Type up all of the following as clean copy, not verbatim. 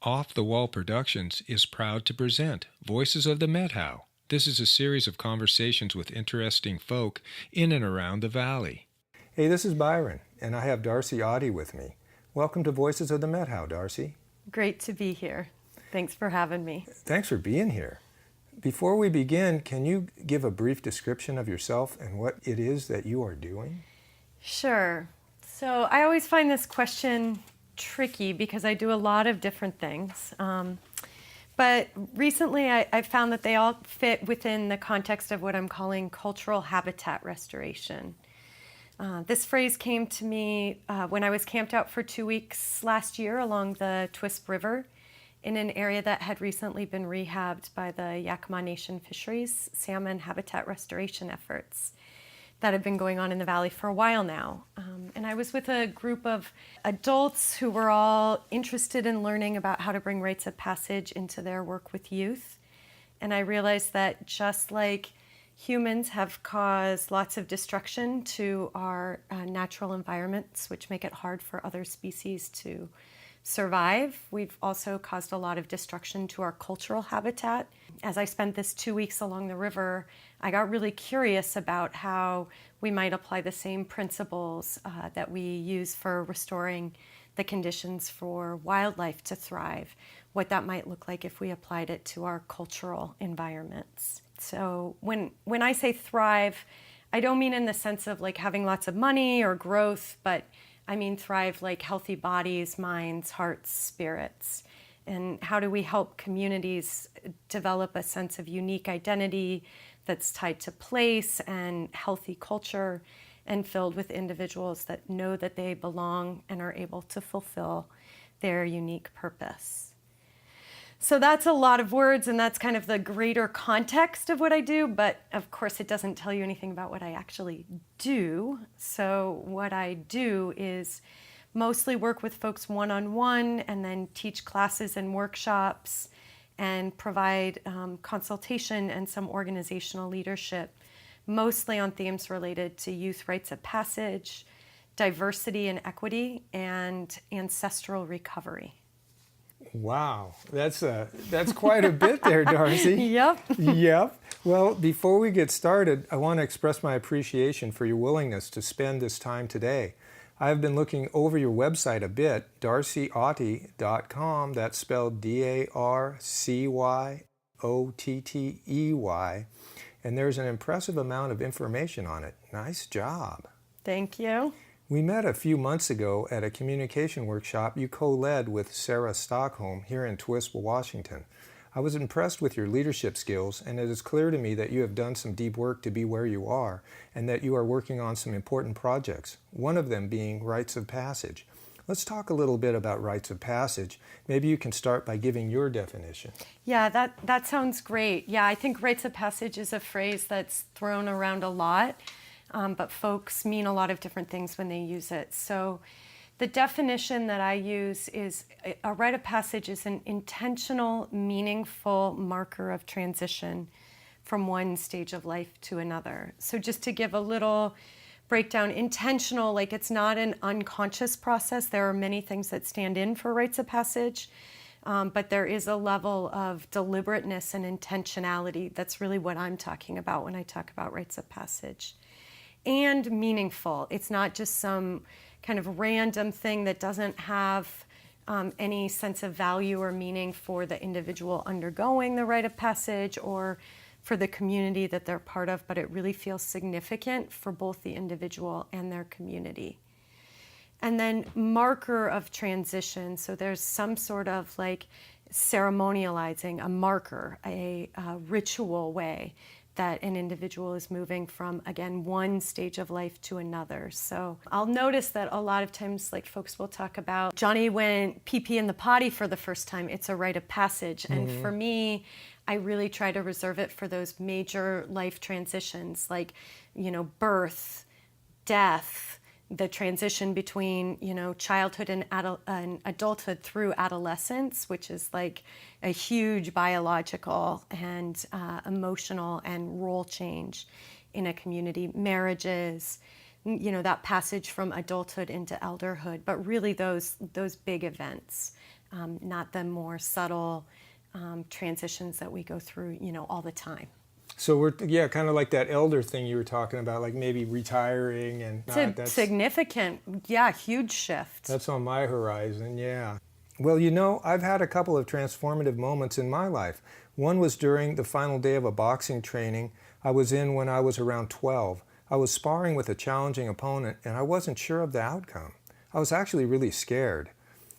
Off the Wall Productions is proud to present Voices of the Methow. This is a series of conversations with interesting folk in and around the valley. Hey, this is Byron, and I have Darcy Ottey with me. Welcome to Voices of the Methow, Darcy. Great to be here. Thanks for having me. Thanks for being here. Before we begin, can you give a brief description of yourself and what it is that you are doing? Sure. So I always find this question tricky because I do a lot of different things. But recently I found that they all fit within the context of what I'm calling cultural habitat restoration. This phrase came to me when I was camped out for 2 weeks last year along the Twisp River in an area that had recently been rehabbed by the Yakima Nation fisheries salmon habitat restoration efforts that have been going on in the valley for a while now. And I was with a group of adults who were all interested in learning about how to bring rites of passage into their work with youth. And I realized that just like humans have caused lots of destruction to our natural environments, which make it hard for other species to survive, we've also caused a lot of destruction to our cultural habitat. As I spent this 2 weeks along the river, I got really curious about how we might apply the same principles that we use for restoring the conditions for wildlife to thrive, what that might look like if we applied it to our cultural environments. So when I say thrive, I don't mean in the sense of like having lots of money or growth, but I mean thrive like healthy bodies, minds, hearts, spirits. And how do we help communities develop a sense of unique identity that's tied to place and healthy culture and filled with individuals that know that they belong and are able to fulfill their unique purpose? So that's a lot of words, and that's kind of the greater context of what I do, but of course it doesn't tell you anything about what I actually do. So what I do is mostly work with folks one-on-one and then teach classes and workshops and provide consultation and some organizational leadership, mostly on themes related to youth rites of passage, diversity and equity, and ancestral recovery. Wow, that's quite a bit there, Darcy. Yep. Yep. Well, before we get started, I want to express my appreciation for your willingness to spend this time today. I've been looking over your website a bit, darcyottey.com. That's spelled DarcyOttey, and there's an impressive amount of information on it. Nice job. Thank you. We met a few months ago at a communication workshop you co-led with Sarah Stockholm here in Twisp, Washington. I was impressed with your leadership skills, and it is clear to me that you have done some deep work to be where you are, and that you are working on some important projects, one of them being Rites of Passage. Let's talk a little bit about Rites of Passage. Maybe you can start by giving your definition. Yeah, that sounds great. Yeah, I think Rites of Passage is a phrase that's thrown around a lot. But folks mean a lot of different things when they use it. So the definition that I use is a rite of passage is an intentional, meaningful marker of transition from one stage of life to another. So just to give a little breakdown, intentional, like it's not an unconscious process. There are many things that stand in for rites of passage, but there is a level of deliberateness and intentionality. That's really what I'm talking about when I talk about rites of passage. And meaningful. It's not just some kind of random thing that doesn't have any sense of value or meaning for the individual undergoing the rite of passage or for the community that they're part of, but it really feels significant for both the individual and their community. And then marker of transition. So there's some sort of like ceremonializing, a marker, a ritual way that an individual is moving from, again, one stage of life to another. So I'll notice that a lot of times, like folks will talk about, Johnny went pee-pee in the potty for the first time. It's a rite of passage. And for me, I really try to reserve it for those major life transitions, like, birth, death, the transition between, childhood and adulthood through adolescence, which is like a huge biological and emotional and role change in a community. Marriages, that passage from adulthood into elderhood, but really those big events not the more subtle transitions that we go through, all the time. So we're, kind of like that elder thing you were talking about, like maybe retiring and It's a significant, huge shift. That's on my horizon, yeah. Well, I've had a couple of transformative moments in my life. One was during the final day of a boxing training I was in when I was around 12. I was sparring with a challenging opponent and I wasn't sure of the outcome. I was actually really scared.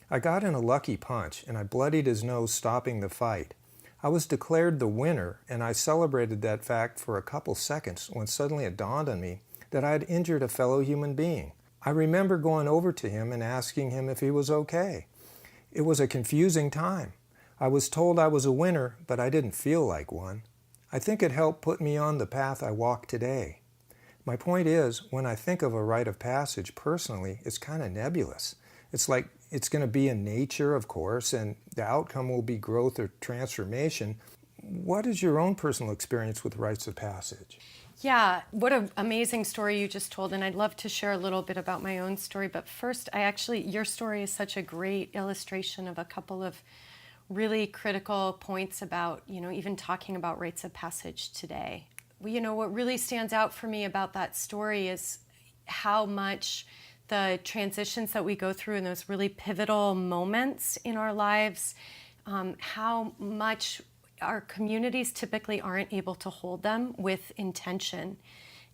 I got in a lucky punch and I bloodied his nose, stopping the fight. I was declared the winner and I celebrated that fact for a couple seconds when suddenly it dawned on me that I had injured a fellow human being. I remember going over to him and asking him if he was okay. It was a confusing time. I was told I was a winner, but I didn't feel like one. I think it helped put me on the path I walk today. My point is, when I think of a rite of passage personally, it's kind of nebulous. It's like it's going to be in nature, of course, and the outcome will be growth or transformation. What is your own personal experience with rites of passage? Yeah, what an amazing story you just told, and I'd love to share a little bit about my own story. But first, your story is such a great illustration of a couple of really critical points about, even talking about rites of passage today. What really stands out for me about that story is how much the transitions that we go through in those really pivotal moments in our lives, how much our communities typically aren't able to hold them with intention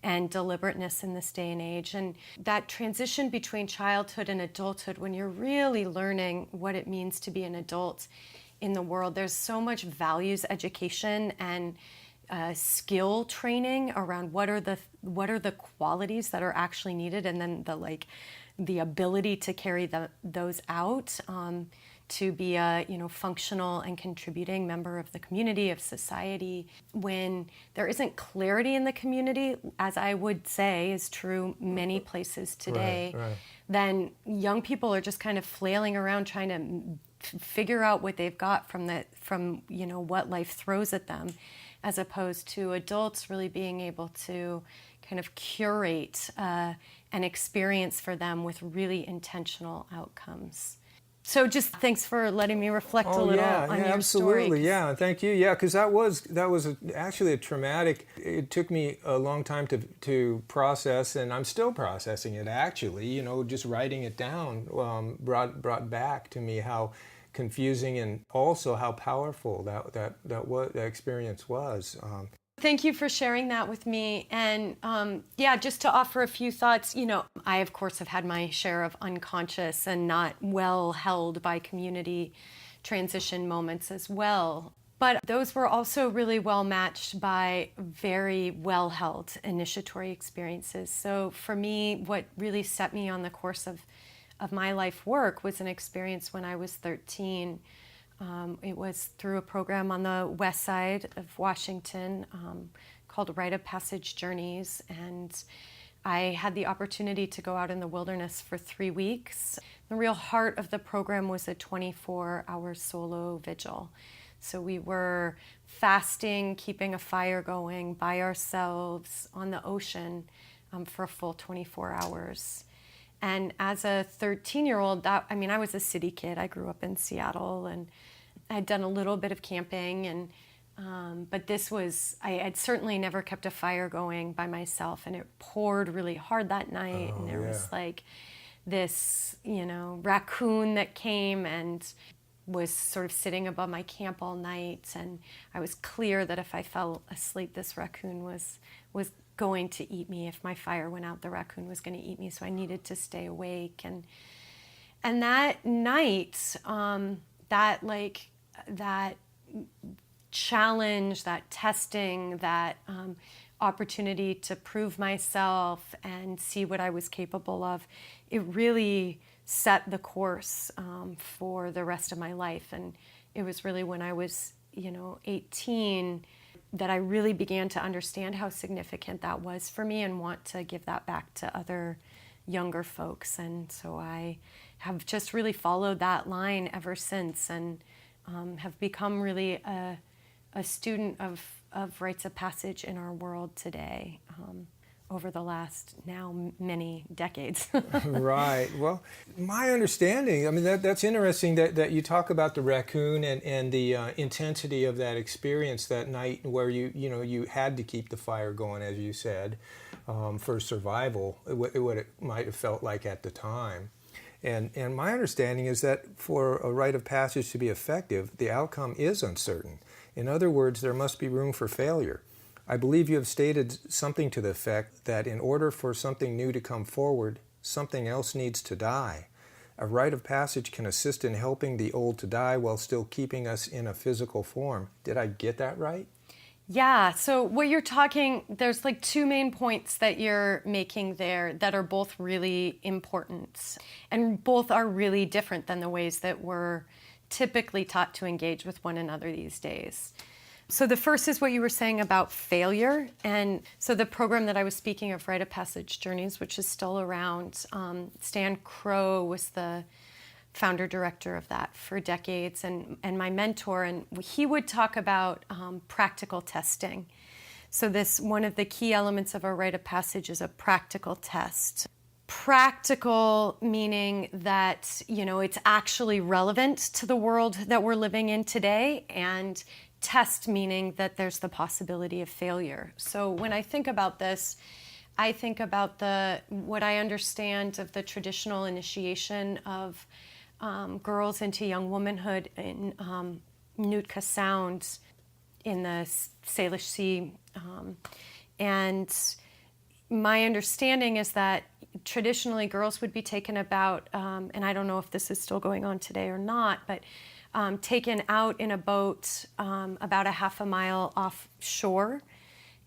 and deliberateness in this day and age. And that transition between childhood and adulthood, when you're really learning what it means to be an adult in the world, there's so much values education and skill training around what are the qualities that are actually needed, and then the ability to carry those out to be a functional and contributing member of the community, of society. When there isn't clarity in the community, as I would say is true many places today, right. Then young people are just kind of flailing around trying to figure out what they've got from what life throws at them, as opposed to adults really being able to kind of curate an experience for them with really intentional outcomes. So just thanks for letting me reflect a little on your absolutely. story. Yeah, thank you. Yeah, because that was actually a traumatic. It took me a long time to process, and I'm still processing it. Actually, just writing it down brought back to me how confusing and also how powerful that experience was. Thank you for sharing that with me. And just to offer a few thoughts, I, of course, have had my share of unconscious and not well held by community transition moments as well. But those were also really well matched by very well held initiatory experiences. So for me, what really set me on the course of my life work was an experience when I was 13. It was through a program on the west side of Washington called Rite of Passage Journeys, and I had the opportunity to go out in the wilderness for 3 weeks. The real heart of the program was a 24-hour solo vigil. So we were fasting, keeping a fire going by ourselves on the ocean for a full 24 hours. And as a 13-year-old, I was a city kid. I grew up in Seattle, and I had done a little bit of camping, but I had certainly never kept a fire going by myself, and it poured really hard that night, and there was this, raccoon that came and was sort of sitting above my camp all night, and I was clear that if I fell asleep, this raccoon was going to eat me. If my fire went out, the raccoon was going to eat me, so I needed to stay awake. And that night, that challenge, that testing, that opportunity to prove myself and see what I was capable of, it really set the course for the rest of my life. And it was really when I was 18 that I really began to understand how significant that was for me and want to give that back to other younger folks. And so I have just really followed that line ever since, and have become really a student of rites of passage in our world today over the last now many decades. Right. Well, my understanding, I mean, that's interesting that you talk about the raccoon and the intensity of that experience that night where you had to keep the fire going, as you said, for survival, what it might have felt like at the time. And my understanding is that for a rite of passage to be effective, the outcome is uncertain. In other words, there must be room for failure. I believe you have stated something to the effect that in order for something new to come forward, something else needs to die. A rite of passage can assist in helping the old to die while still keeping us in a physical form. Did I get that right? Yeah, so what you're talking, there's like two main points that you're making there that are both really important, and both are really different than the ways that we're typically taught to engage with one another these days. So the first is what you were saying about failure. And so the program that I was speaking of, Rite of Passage Journeys, which is still around, Stan Crow was the founder director of that for decades, and my mentor, and he would talk about practical testing. So this, one of the key elements of a rite of passage is a practical test. Practical meaning that, it's actually relevant to the world that we're living in today, and test meaning that there's the possibility of failure. So when I think about this, I think about what I understand of the traditional initiation of girls into young womanhood in Nootka Sound in the Salish Sea. And my understanding is that traditionally girls would be taken about, and I don't know if this is still going on today or not, but taken out in a boat about a half a mile offshore,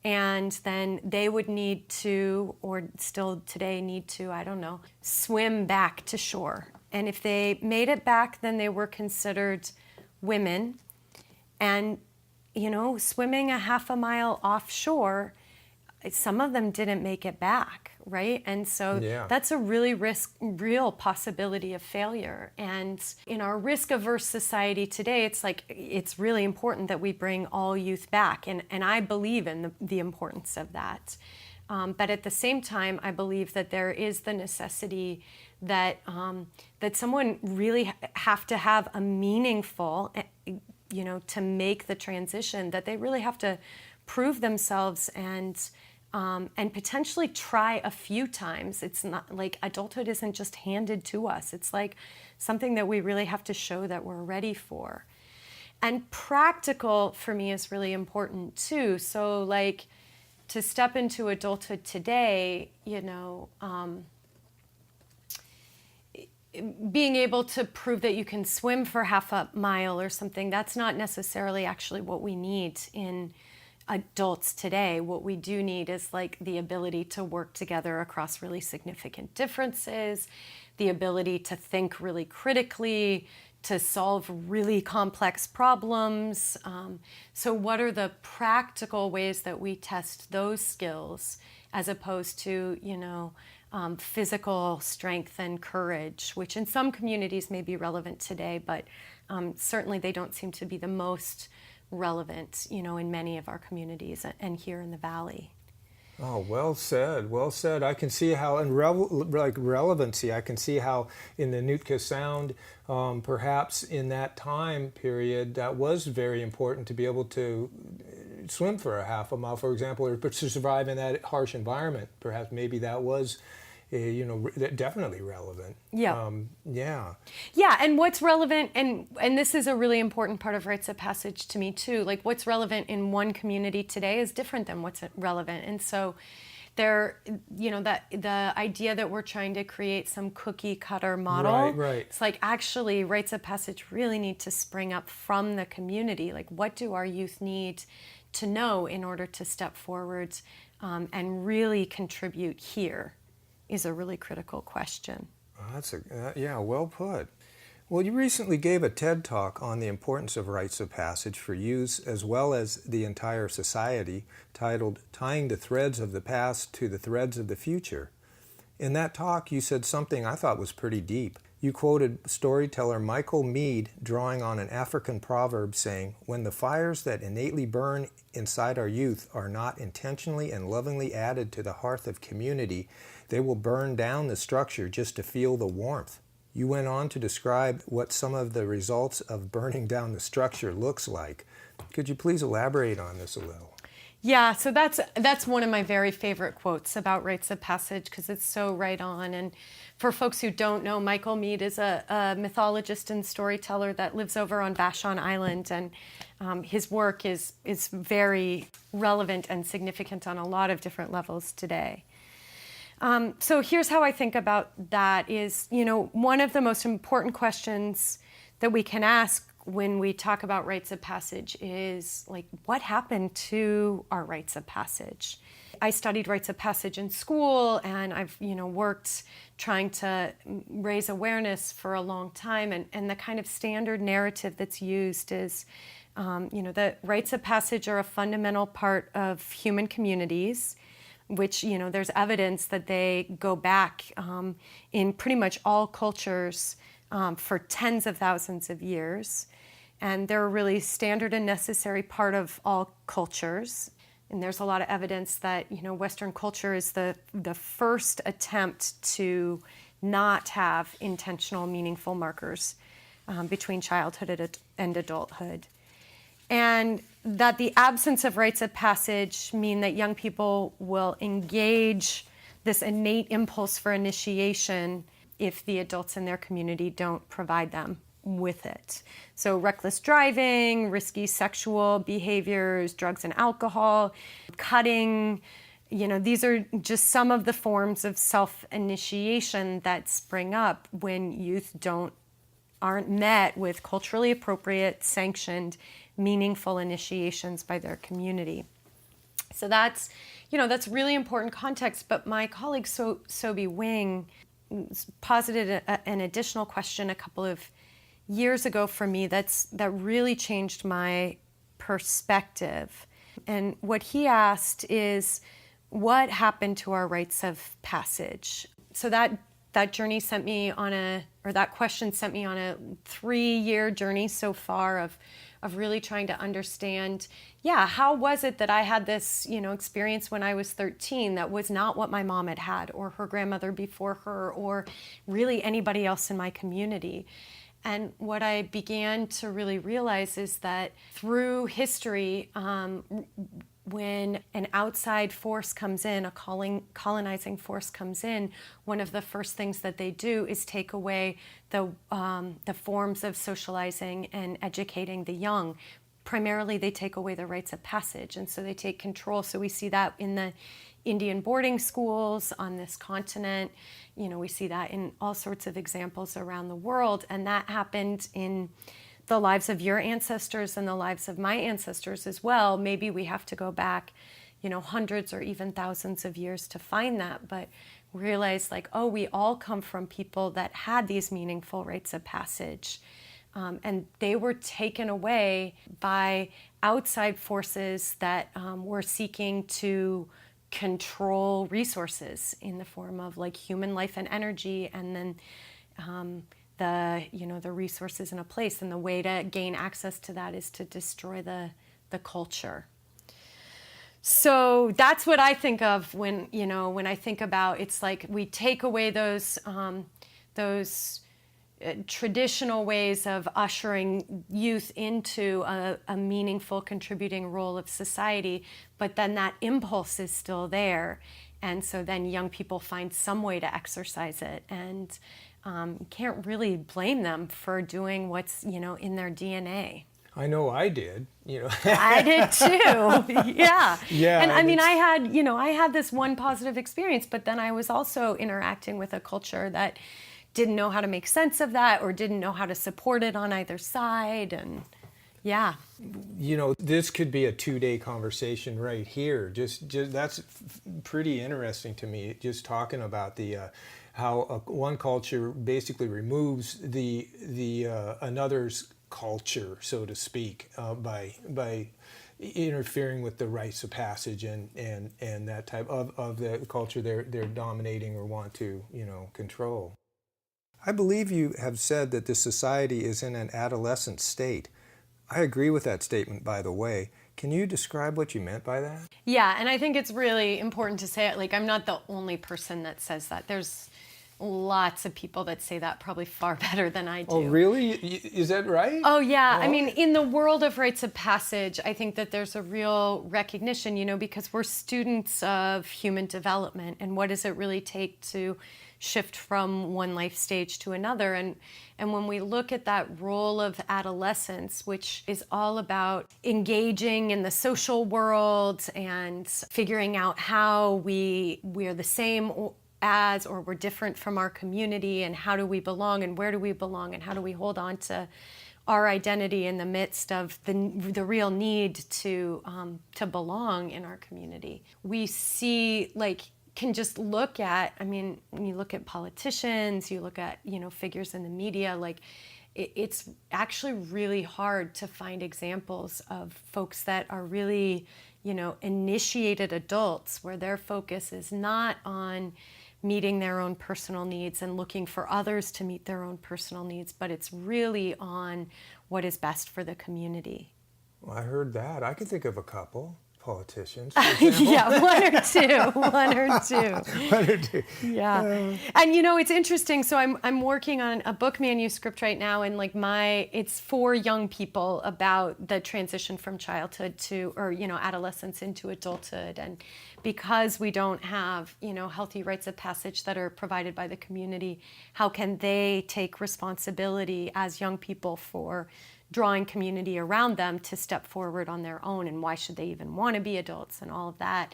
and then they would need to, or still today need to, I don't know, swim back to shore. And if they made it back, then they were considered women. And, swimming a half a mile offshore, some of them didn't make it back, right? And so that's a really real possibility of failure. And in our risk-averse society today, it's really important that we bring all youth back. And I believe in the importance of that. But at the same time, I believe that there is the necessity that someone really have to have a meaningful, to make the transition, that they really have to prove themselves and potentially try a few times. It's not like adulthood isn't just handed to us. It's like something that we really have to show that we're ready for. And practical for me is really important too. So like to step into adulthood today, being able to prove that you can swim for half a mile or something, that's not necessarily actually what we need in adults today. What we do need is like the ability to work together across really significant differences, the ability to think really critically, to solve really complex problems. So what are the practical ways that we test those skills as opposed to, physical strength and courage, which in some communities may be relevant today, but certainly they don't seem to be the most relevant, in many of our communities and here in the Valley. Oh, well said, well said. I can see how, in relevancy, I can see how in the Nootka Sound, perhaps in that time period, that was very important to be able to swim for a half a mile, for example, or to survive in that harsh environment. Perhaps maybe that was definitely relevant. Yeah. Yeah, and what's relevant, and this is a really important part of Rites of Passage to me too, like what's relevant in one community today is different than what's relevant. And so there, that the idea that we're trying to create some cookie cutter model, right. It's like actually Rites of Passage really need to spring up from the community. Like what do our youth need to know in order to step forward and really contribute here is a really critical question. Well put. Well, you recently gave a TED Talk on the importance of rites of passage for youth as well as the entire society, titled Tying the Threads of the Past to the Threads of the Future. In that talk, you said something I thought was pretty deep. You quoted storyteller Michael Meade drawing on an African proverb saying, "When the fires that innately burn inside our youth are not intentionally and lovingly added to the hearth of community, they will burn down the structure just to feel the warmth." You went on to describe what some of the results of burning down the structure looks like. Could you please elaborate on this a little? Yeah, so that's one of my very favorite quotes about Rites of Passage because it's so right on. And for folks who don't know, Michael Meade is a mythologist and storyteller that lives over on Vashon Island, and his work is very relevant and significant on a lot of different levels today. So here's how I think about that is, one of the most important questions that we can ask when we talk about rites of passage is like, what happened to our rites of passage? I studied rites of passage in school, and I've worked trying to raise awareness for a long time, and the kind of standard narrative that's used is that rites of passage are a fundamental part of human communities, which there's evidence that they go back in pretty much all cultures for tens of thousands of years. And they're a really standard and necessary part of all cultures. And there's a lot of evidence that, Western culture is the first attempt to not have intentional, meaningful markers between childhood and adulthood. And that the absence of rites of passage mean that young people will engage this innate impulse for initiation if the adults in their community don't provide them with it. So reckless driving, risky sexual behaviors, drugs and alcohol, cutting, these are just some of the forms of self-initiation that spring up when youth aren't met with culturally appropriate, sanctioned, meaningful initiations by their community. So that's really important context. But my colleague Sobi Wing posited an additional question a couple of years ago for me that really changed my perspective. And what he asked is, what happened to our rites of passage? So that journey sent me that question sent me on a 3-year journey so far of really trying to understand, how was it that I had this, experience when I was 13 that was not what my mom had had, or her grandmother before her, or really anybody else in my community. And what I began to really realize is that through history, when an outside force comes in, a colonizing force comes in, one of the first things that they do is take away the forms of socializing and educating the young. Primarily, they take away the rites of passage, and so they take control. So we see that in the Indian boarding schools on this continent. We see that in all sorts of examples around the world, and that happened in the lives of your ancestors and the lives of my ancestors as well. Maybe we have to go back, hundreds or even thousands of years to find that, but realize we all come from people that had these meaningful rites of passage. And they were taken away by outside forces that were seeking to control resources in the form of human life and energy, and then the resources in a place. And the way to gain access to that is to destroy the culture. So that's what I think of when I think about, it's like we take away those traditional ways of ushering youth into a meaningful contributing role of society, but then that impulse is still there. And so then young people find some way to exercise it, and can't really blame them for doing what's, in their DNA. I know I did, I did too. Yeah. Yeah. And I mean, I had this one positive experience, but then I was also interacting with a culture that didn't know how to make sense of that, or didn't know how to support it on either side. And yeah. This could be a 2-day conversation right here. Just that's pretty interesting to me, just talking about the how one culture basically removes the another's culture, so to speak, by interfering with the rites of passage and that type of the culture they're dominating or want to control. I believe you have said that this society is in an adolescent state. I agree with that statement, by the way. Can you describe what you meant by that? Yeah, and I think it's really important to say it. Like, I'm not the only person that says that. There's lots of people that say that probably far better than I do. Oh, really? Is that right? Oh, yeah. I mean, in the world of rites of passage, I think that there's a real recognition, because we're students of human development and what does it really take to shift from one life stage to another. And when we look at that role of adolescence, which is all about engaging in the social world and figuring out how we're the same as or we're different from our community, and how do we belong and where do we belong and how do we hold on to our identity in the midst of the real need to belong in our community. We see, can just look at, when you look at politicians, you look at, figures in the media, it's actually really hard to find examples of folks that are really, initiated adults where their focus is not on meeting their own personal needs and looking for others to meet their own personal needs, but it's really on what is best for the community. Well, I heard that. I could think of a couple politicians. Yeah, one or two. One or two. Yeah. And it's interesting. So I'm working on a book manuscript right now, and it's for young people about the transition from childhood to, adolescence into adulthood. And because we don't have, healthy rites of passage that are provided by the community, how can they take responsibility as young people for drawing community around them to step forward on their own, and why should they even want to be adults and all of that.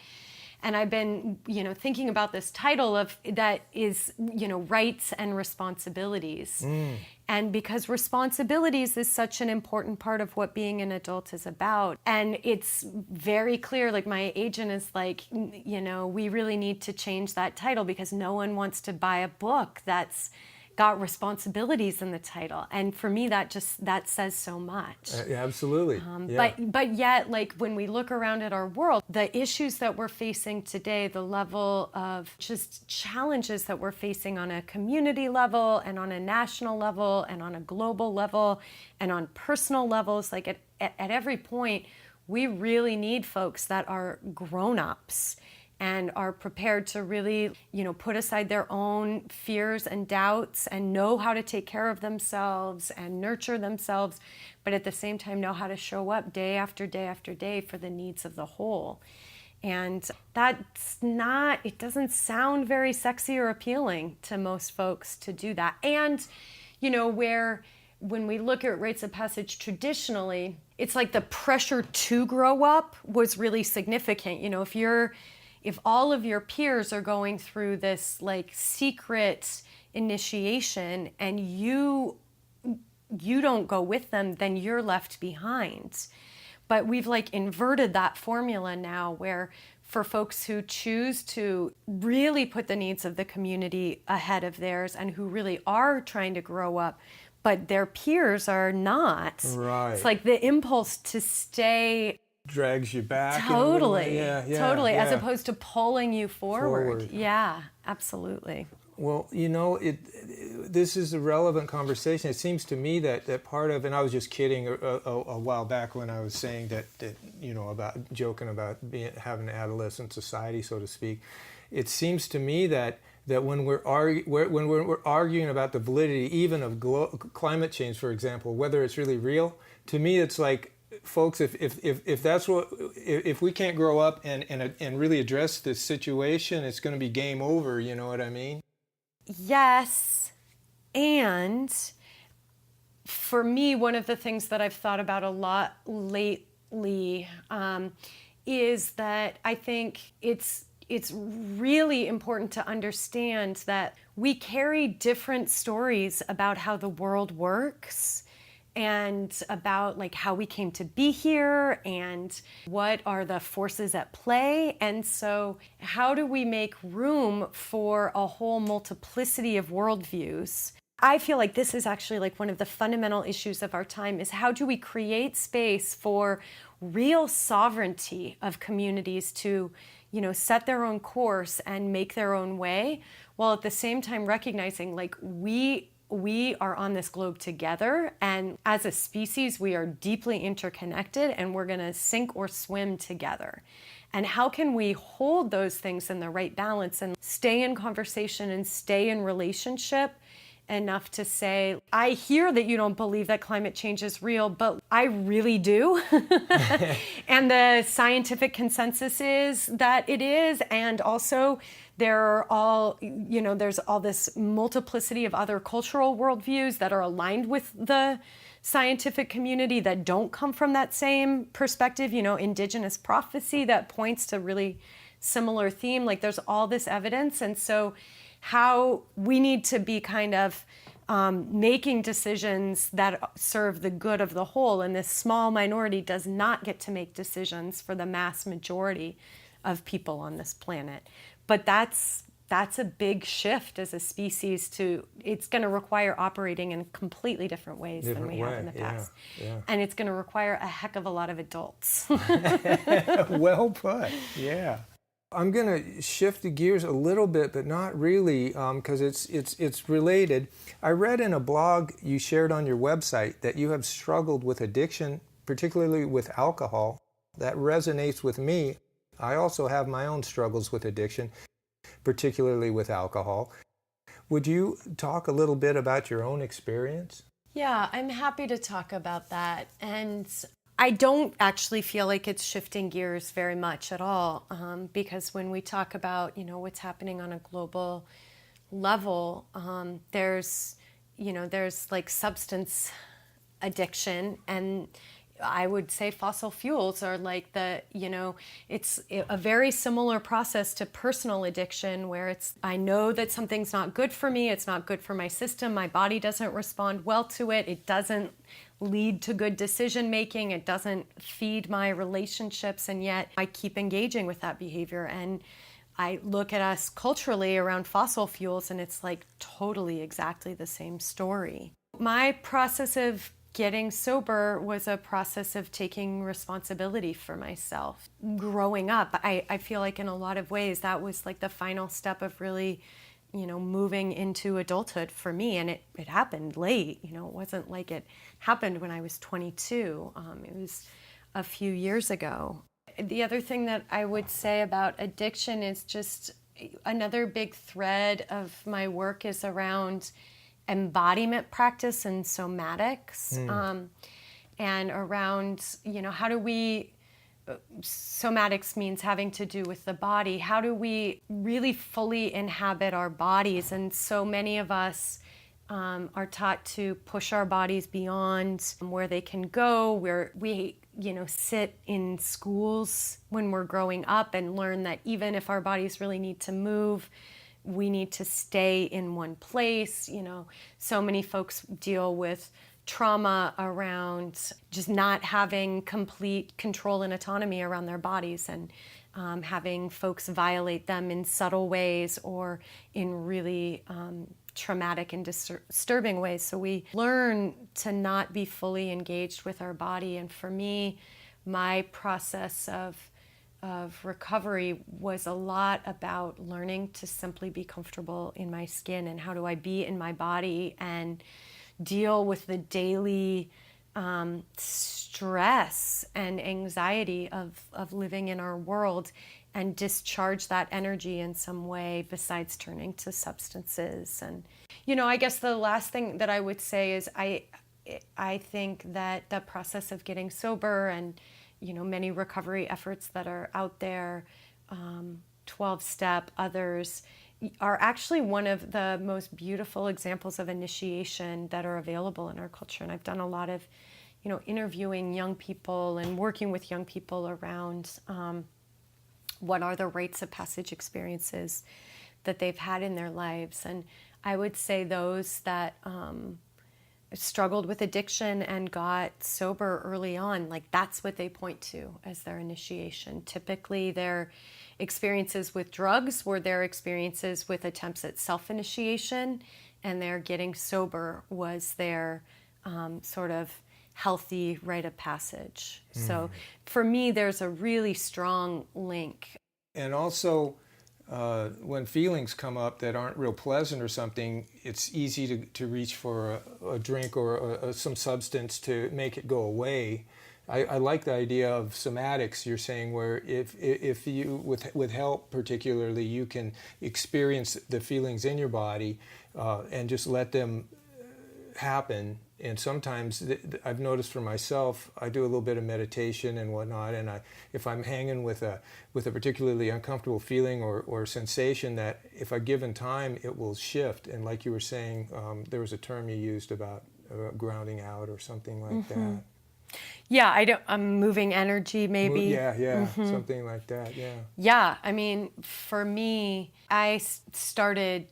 And I've been, thinking about this title of that is, rights and responsibilities. And because responsibilities is such an important part of what being an adult is about. And it's very clear, my agent is we really need to change that title because no one wants to buy a book that's got responsibilities in the title, and for me that says so much. Yeah, absolutely. But yet, when we look around at our world, the issues that we're facing today, the level of just challenges that we're facing on a community level and on a national level and on a global level and on personal levels, at every point, we really need folks that are grown-ups and are prepared to really, put aside their own fears and doubts and know how to take care of themselves and nurture themselves, but at the same time know how to show up day after day after day for the needs of the whole. And it doesn't sound very sexy or appealing to most folks to do that. And, when we look at rites of passage traditionally, it's the pressure to grow up was really significant. If all of your peers are going through this secret initiation and you don't go with them, then you're left behind. But we've inverted that formula now, where for folks who choose to really put the needs of the community ahead of theirs and who really are trying to grow up, but their peers are not. Right. It's the impulse to stay drags you back. Totally. Yeah. As opposed to pulling you forward. Yeah, absolutely. Well, this is a relevant conversation. It seems to me that part of, and I was just kidding a while back when I was saying that about joking about having an adolescent society, so to speak. It seems to me that when we're arguing about the validity even of climate change, for example, whether it's really real, to me it's folks, if we can't grow up and really address this situation, it's going to be game over. You know what I mean? Yes, and for me, one of the things that I've thought about a lot lately is that I think it's really important to understand that we carry different stories about how the world works and about how we came to be here and what are the forces at play. And so how do we make room for a whole multiplicity of worldviews? I feel like this is actually one of the fundamental issues of our time, is how do we create space for real sovereignty of communities to set their own course and make their own way, while at the same time recognizing we we are on this globe together, and as a species, we are deeply interconnected, and we're going to sink or swim together. And how can we hold those things in the right balance and stay in conversation and stay in relationship enough to say, I hear that you don't believe that climate change is real, but I really do. And the scientific consensus is that it is. And also there's all this multiplicity of other cultural worldviews that are aligned with the scientific community that don't come from that same perspective, indigenous prophecy that points to really similar theme. Like there's all this evidence. And so how we need to be kind of making decisions that serve the good of the whole. And this small minority does not get to make decisions for the mass majority of people on this planet. But that's a big shift as a species it's going to require operating in completely different ways than we have in the past. Yeah. And it's going to require a heck of a lot of adults. Well put, yeah. I'm going to shift the gears a little bit, but not really, because it's related. I read in a blog you shared on your website that you have struggled with addiction, particularly with alcohol. That resonates with me. I also have my own struggles with addiction, particularly with alcohol. Would you talk a little bit about your own experience? Yeah, I'm happy to talk about that. And I don't actually feel like it's shifting gears very much at all, because when we talk about, what's happening on a global level, there's like substance addiction, and I would say fossil fuels are like it's a very similar process to personal addiction, where I know that something's not good for me, it's not good for my system, my body doesn't respond well to it, it doesn't lead to good decision making, it doesn't feed my relationships, and yet I keep engaging with that behavior. And I look at us culturally around fossil fuels, and it's like totally exactly the same story. My process of getting sober was a process of taking responsibility for myself. Growing up, I feel like in a lot of ways that was like the final step of really, moving into adulthood for me. And it happened late, it wasn't like it happened when I was 22. It was a few years ago. The other thing that I would say about addiction is just another big thread of my work is around embodiment practice and somatics, and around, how do we, somatics means having to do with the body. How do we really fully inhabit our bodies? And so many of us are taught to push our bodies beyond where they can go, where we, sit in schools when we're growing up and learn that even if our bodies really need to move, we need to stay in one place. So many folks deal with trauma around just not having complete control and autonomy around their bodies, and having folks violate them in subtle ways or in really traumatic and disturbing ways. So we learn to not be fully engaged with our body. And for me, my process of recovery was a lot about learning to simply be comfortable in my skin, and how do I be in my body and deal with the daily stress and anxiety of living in our world, and discharge that energy in some way besides turning to substances. And I guess the last thing that I would say is I think that the process of getting sober and many recovery efforts that are out there, 12-step, others, are actually one of the most beautiful examples of initiation that are available in our culture. And I've done a lot of, interviewing young people and working with young people around what are the rites of passage experiences that they've had in their lives. And I would say those that struggled with addiction and got sober early on, like that's what they point to as their initiation. Typically their experiences with drugs were their experiences with attempts at self-initiation, and their getting sober was their sort of healthy rite of passage. So for me, there's a really strong link. And also, when feelings come up that aren't real pleasant or something, it's easy to reach for a drink or some substance to make it go away. I like the idea of cymatics you're saying, where if you, with help particularly, you can experience the feelings in your body and just let them happen. And sometimes I've noticed for myself, I do a little bit of meditation and whatnot, and if I'm hanging with a particularly uncomfortable feeling or sensation, that if I given time, it will shift. And like you were saying, there was a term you used about grounding out or something like that. Yeah, I'm moving energy, maybe. Yeah, something like that, yeah. Yeah, I mean, for me, I started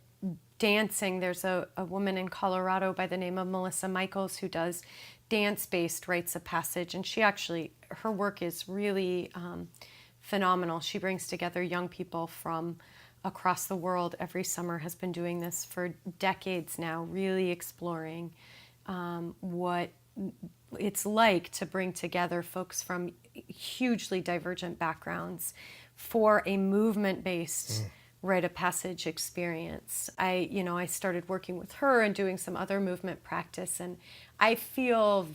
dancing. There's a woman in Colorado by the name of Melissa Michaels who does dance-based rites of passage, and her work is really phenomenal. She brings together young people from across the world. Every summer has been doing this for decades now, really exploring what it's like to bring together folks from hugely divergent backgrounds for a movement-based Rite of Passage experience. I started working with her and doing some other movement practice, and I feel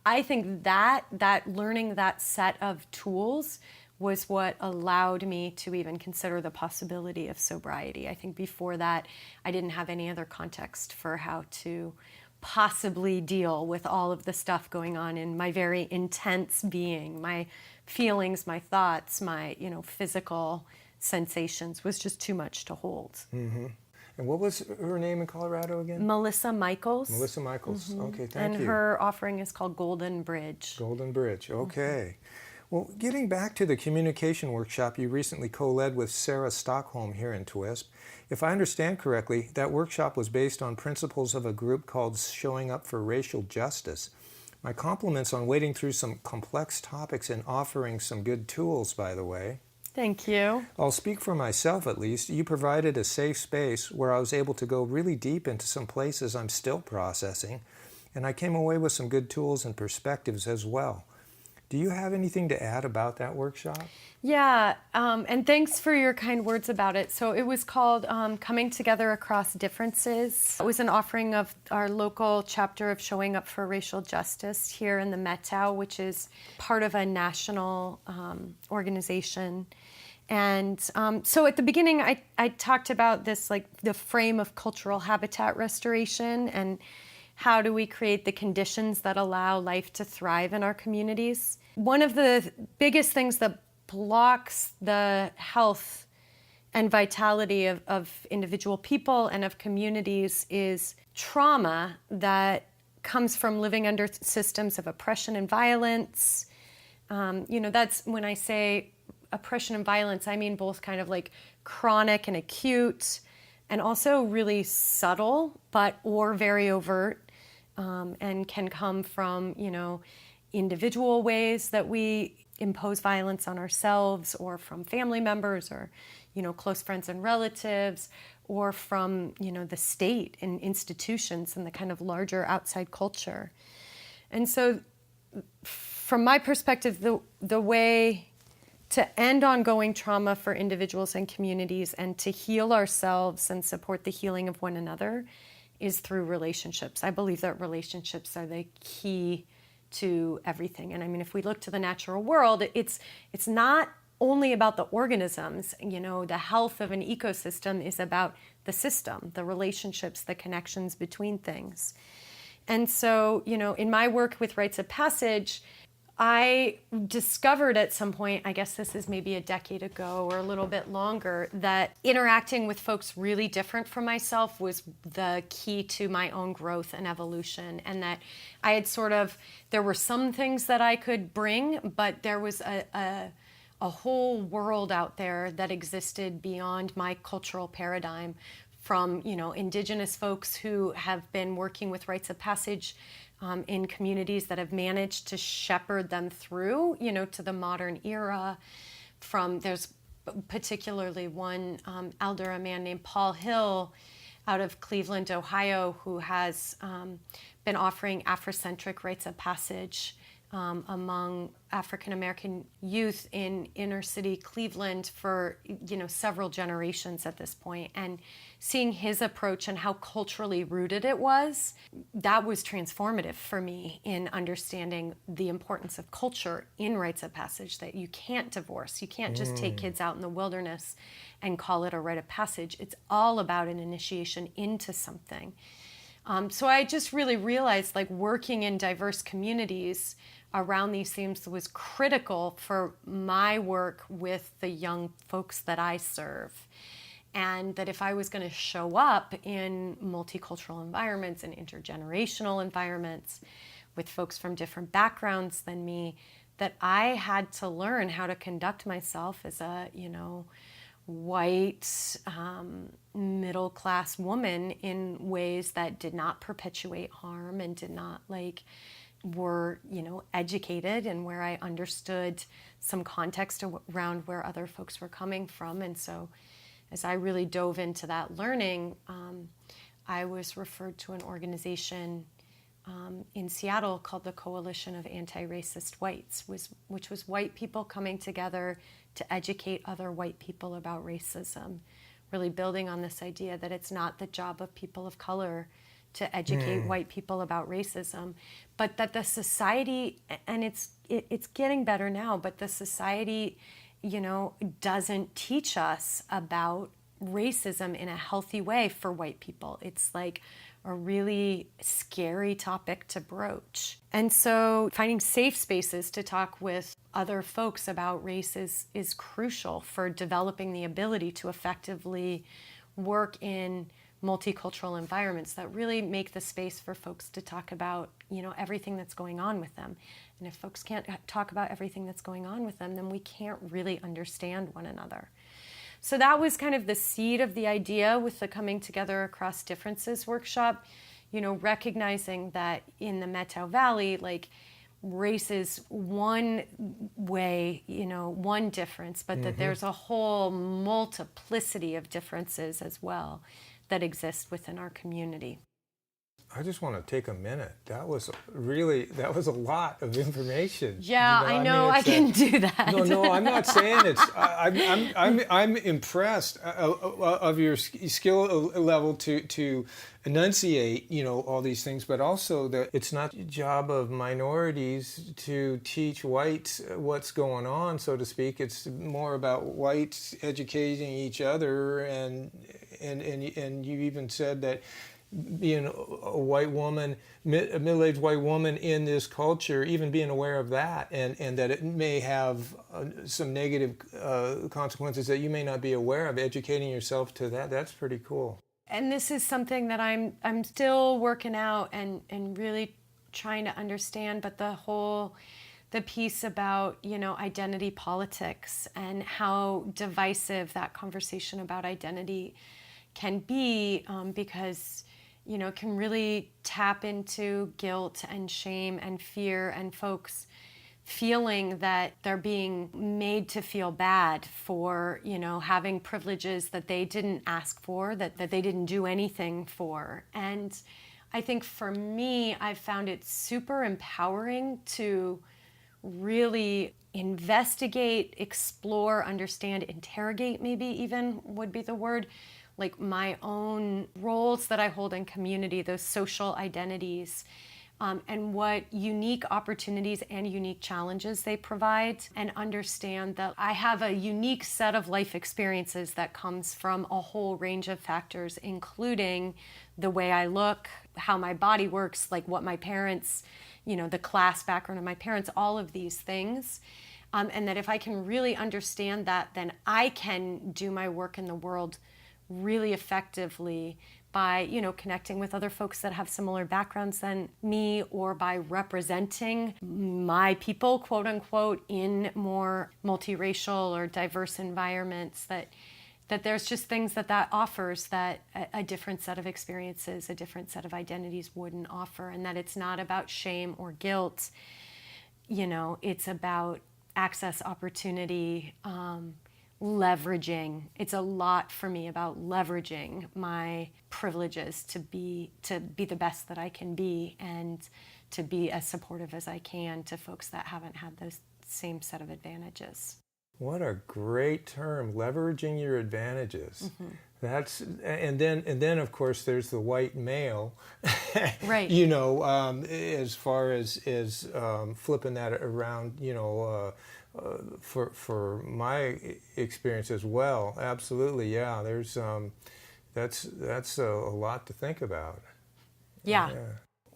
I think that learning that set of tools was what allowed me to even consider the possibility of sobriety. I think before that, I didn't have any other context for how to possibly deal with all of the stuff going on in my very intense being. My feelings, my thoughts, my physical sensations was just too much to hold. Mm-hmm. And what was her name in Colorado again? Melissa Michaels. Melissa Michaels. Mm-hmm. Okay, thank you. And her offering is called Golden Bridge. Golden Bridge. Okay. Mm-hmm. Well, getting back to the communication workshop you recently co-led with Sarah Stockholm here in TWISP, if I understand correctly, that workshop was based on principles of a group called Showing Up for Racial Justice. My compliments on wading through some complex topics and offering some good tools, by the way. Thank you. I'll speak for myself at least. You provided a safe space where I was able to go really deep into some places I'm still processing, and I came away with some good tools and perspectives as well. Do you have anything to add about that workshop? Yeah, and thanks for your kind words about it. So it was called Coming Together Across Differences. It was an offering of our local chapter of Showing Up for Racial Justice here in the Methow, which is part of a national organization. And so at the beginning, I talked about this, like the frame of cultural habitat restoration and how do we create the conditions that allow life to thrive in our communities. One of the biggest things that blocks the health and vitality of individual people and of communities is trauma that comes from living under systems of oppression and violence. That's when I say oppression and violence, I mean both kind of like chronic and acute, and also really subtle, or very overt, and can come from, individual ways that we impose violence on ourselves, or from family members, or, close friends and relatives, or from, the state and institutions and the kind of larger outside culture. And so from my perspective, the way to end ongoing trauma for individuals and communities and to heal ourselves and support the healing of one another is through relationships. I believe that relationships are the key to everything. And I mean, if we look to the natural world, it's not only about the organisms. The health of an ecosystem is about the system, the relationships, the connections between things. And so, in my work with Rites of Passage, I discovered at some point, I guess this is maybe a decade ago or a little bit longer, that interacting with folks really different from myself was the key to my own growth and evolution. And that I had there were some things that I could bring, but there was a whole world out there that existed beyond my cultural paradigm, from, indigenous folks who have been working with Rites of Passage in communities that have managed to shepherd them through, to the modern era. There's particularly one elder, a man named Paul Hill out of Cleveland, Ohio, who has been offering Afrocentric Rites of Passage among African American youth in inner city Cleveland for several generations at this point, and seeing his approach and how culturally rooted it was, that was transformative for me in understanding the importance of culture in Rites of Passage, that you can't divorce. You can't just take kids out in the wilderness and call it a Rite of Passage. It's all about an initiation into something. So I just really realized, like, working in diverse communities around these themes was critical for my work with the young folks that I serve. And that if I was going to show up in multicultural environments and intergenerational environments with folks from different backgrounds than me, that I had to learn how to conduct myself as a, white, middle-class woman in ways that did not perpetuate harm and did not, were, educated, and where I understood some context around where other folks were coming from. And so as I really dove into that learning, I was referred to an organization in Seattle called the Coalition of Anti-Racist Whites, which was white people coming together to educate other white people about racism, really building on this idea that it's not the job of people of color to educate white people about racism, but that the society, and it's getting better now, but the society, doesn't teach us about racism in a healthy way for white people. It's like a really scary topic to broach. And so finding safe spaces to talk with other folks about race is crucial for developing the ability to effectively work in multicultural environments that really make the space for folks to talk about, everything that's going on with them. And if folks can't talk about everything that's going on with them, then we can't really understand one another. So that was kind of the seed of the idea with the Coming Together Across Differences workshop, recognizing that in the Methow Valley, race is one way, one difference, but that there's a whole multiplicity of differences as well that exist within our community. I just want to take a minute. That was a lot of information. Yeah, I know. I can do that. No, I'm not saying it's. I'm impressed of your skill level to enunciate, all these things, but also that it's not the job of minorities to teach whites what's going on, so to speak. It's more about whites educating each other, and you even said that being a white woman, a middle-aged white woman in this culture, even being aware of that, and that it may have some negative consequences that you may not be aware of, educating yourself to that's pretty cool. And this is something that I'm still working out and really trying to understand, but the piece about, identity politics and how divisive that conversation about identity can be, because it can really tap into guilt and shame and fear, and folks feeling that they're being made to feel bad for, having privileges that they didn't ask for, that they didn't do anything for. And I think for me, I've found it super empowering to really investigate, explore, understand, interrogate, maybe even would be the word, my own roles that I hold in community, those social identities, and what unique opportunities and unique challenges they provide, and understand that I have a unique set of life experiences that comes from a whole range of factors, including the way I look, how my body works, what my parents, the class background of my parents, all of these things. And that if I can really understand that, then I can do my work in the world really effectively by, connecting with other folks that have similar backgrounds than me, or by representing my people, quote unquote, in more multiracial or diverse environments, that there's just things that offers that a different set of experiences, a different set of identities wouldn't offer, and that it's not about shame or guilt. It's about access, opportunity, leveraging. It's a lot for me about leveraging my privileges to be the best that I can be, and to be as supportive as I can to folks that haven't had those same set of advantages. What a great term, leveraging your advantages. Mm-hmm. That's and then of course there's the white male, right? As far as flipping that around, for my experience as well. Absolutely, yeah. There's that's a lot to think about. Yeah.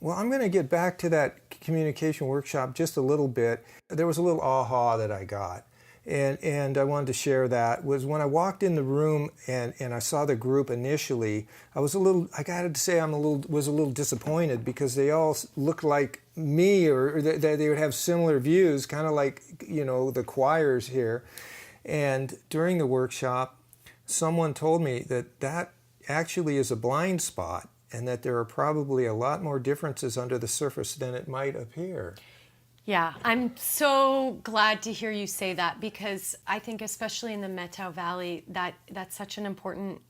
Well, I'm going to get back to that communication workshop just a little bit. There was a little aha that I got. And I wanted to share that, was when I walked in the room and I saw the group initially, I was I got to say was a little disappointed because they all looked like me, or they would have similar views, kind of like, the choirs here. And during the workshop, someone told me that actually is a blind spot and that there are probably a lot more differences under the surface than it might appear. Yeah, I'm so glad to hear you say that, because I think especially in the Methow Valley, that's such an important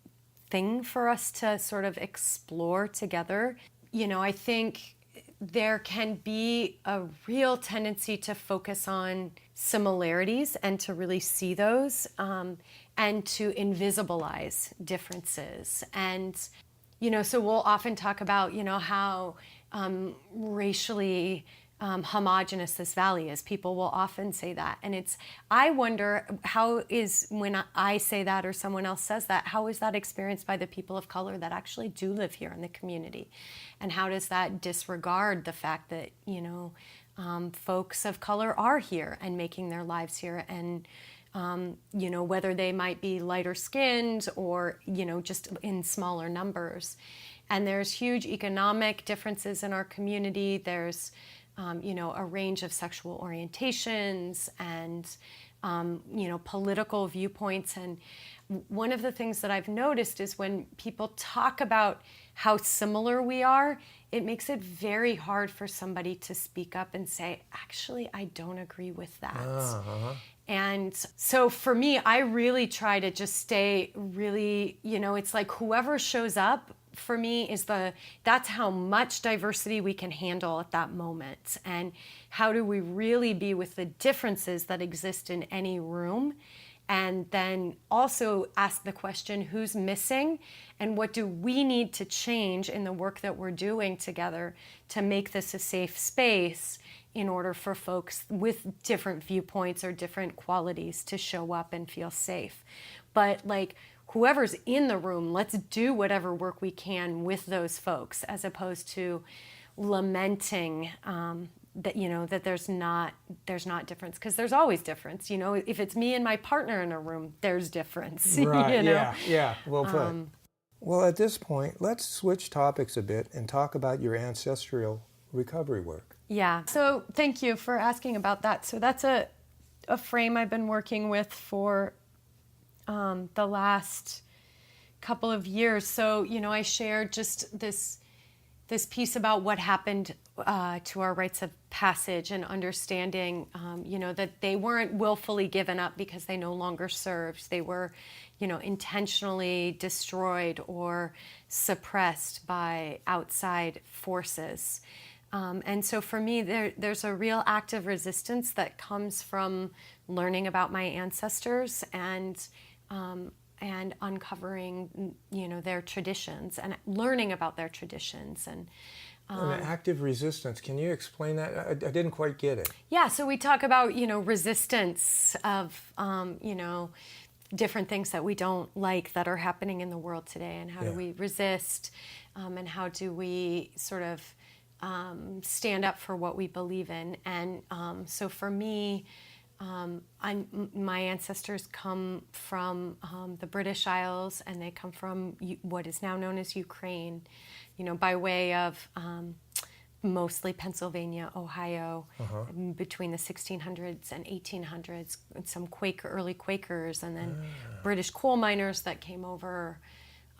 thing for us to sort of explore together. I think there can be a real tendency to focus on similarities and to really see those, and to invisibilize differences. And, so we'll often talk about, how racially homogenous this valley is. People will often say that. And I wonder when I say that or someone else says that, how is that experienced by the people of color that actually do live here in the community? And how does that disregard the fact that, folks of color are here and making their lives here, and, whether they might be lighter skinned or, just in smaller numbers. And there's huge economic differences in our community. There's a range of sexual orientations and, political viewpoints. And one of the things that I've noticed is when people talk about how similar we are, it makes it very hard for somebody to speak up and say, actually, I don't agree with that. Uh-huh. And so for me, I really try to just stay really, it's like whoever shows up for me that's how much diversity we can handle at that moment. And how do we really be with the differences that exist in any room? And then also ask the question, who's missing and what do we need to change in the work that we're doing together to make this a safe space in order for folks with different viewpoints or different qualities to show up and feel safe. But whoever's in the room, let's do whatever work we can with those folks, as opposed to lamenting that there's not difference, because there's always difference. If it's me and my partner in a room, there's difference. Right. Yeah. Well put. Well, at this point, let's switch topics a bit and talk about your ancestral recovery work. Yeah. So thank you for asking about that. So that's a frame I've been working with for the last couple of years. So, I shared just this piece about what happened to our rites of passage, and understanding, that they weren't willfully given up because they no longer served. They were, intentionally destroyed or suppressed by outside forces. And so for me, there's a real act of resistance that comes from learning about my ancestors and uncovering, their traditions and learning about their traditions. And an active resistance. Can you explain that? I didn't quite get it. Yeah, so we talk about, resistance of, different things that we don't like that are happening in the world today, and how do we resist, and how do we sort of stand up for what we believe in. And so for me, my ancestors come from the British Isles, and they come from what is now known as Ukraine, by way of mostly Pennsylvania, Ohio, between the 1600s and 1800s, and some early Quakers, and then British coal miners that came over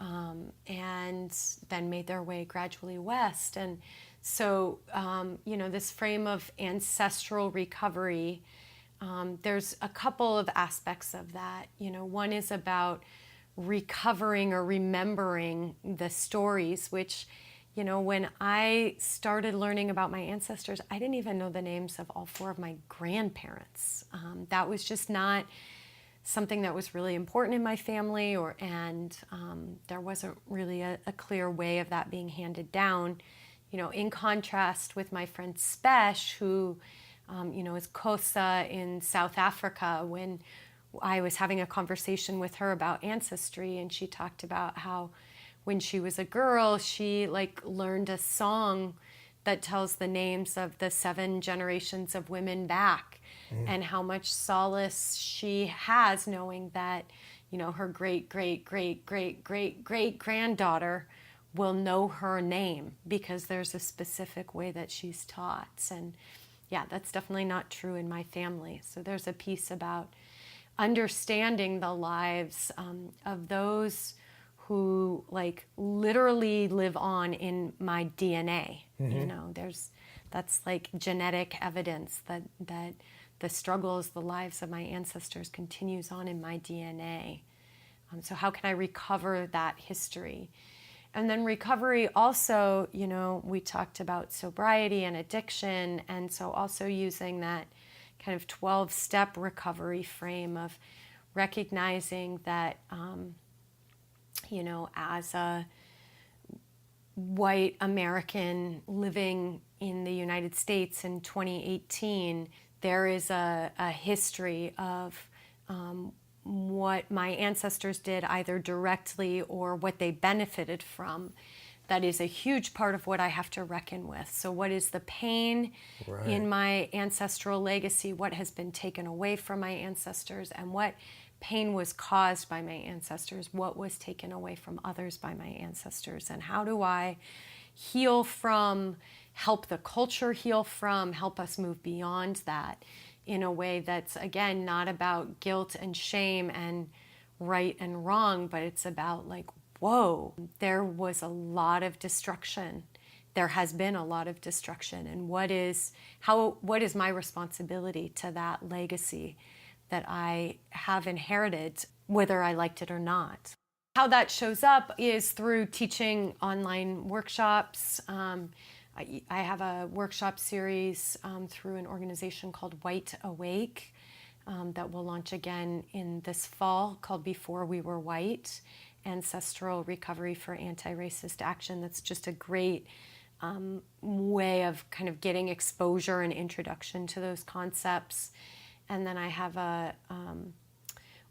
and then made their way gradually west. And so, this frame of ancestral recovery, there's a couple of aspects of that. One is about recovering or remembering the stories, which, When I started learning about my ancestors, I didn't even know the names of all 4 of my grandparents. That was just not something that was really important in my family, and there wasn't really a clear way of that being handed down. In contrast with my friend Spesh, who, is Kosa in South Africa, when I was having a conversation with her about ancestry, and she talked about how when she was a girl, she learned a song that tells the names of the 7 generations of women back, and how much solace she has knowing that, her great, great, great, great, great, great granddaughter will know her name because there's a specific way that she's taught. And yeah, that's definitely not true in my family. So there's a piece about understanding the lives of those who literally live on in my DNA. That's genetic evidence that the struggles, the lives of my ancestors continues on in my DNA. So how can I recover that history? And then recovery also, we talked about sobriety and addiction, and so also using that kind of 12-step recovery frame of recognizing that, as a white American living in the United States in 2018, there is a history of what my ancestors did either directly or what they benefited from. That is a huge part of what I have to reckon with. So what is the pain in my ancestral legacy? What has been taken away from my ancestors? And what pain was caused by my ancestors? What was taken away from others by my ancestors? And how do I heal from, help the culture heal from, help us move beyond that in a way that's, again, not about guilt and shame and right and wrong, but it's about whoa, there was a lot of destruction. There has been a lot of destruction. And what is my responsibility to that legacy that I have inherited, whether I liked it or not? How that shows up is through teaching online workshops. I have a workshop series through an organization called White Awake that will launch again in this fall, called Before We Were White, Ancestral Recovery for Anti-Racist Action. That's just a great way of kind of getting exposure and introduction to those concepts. And then I have a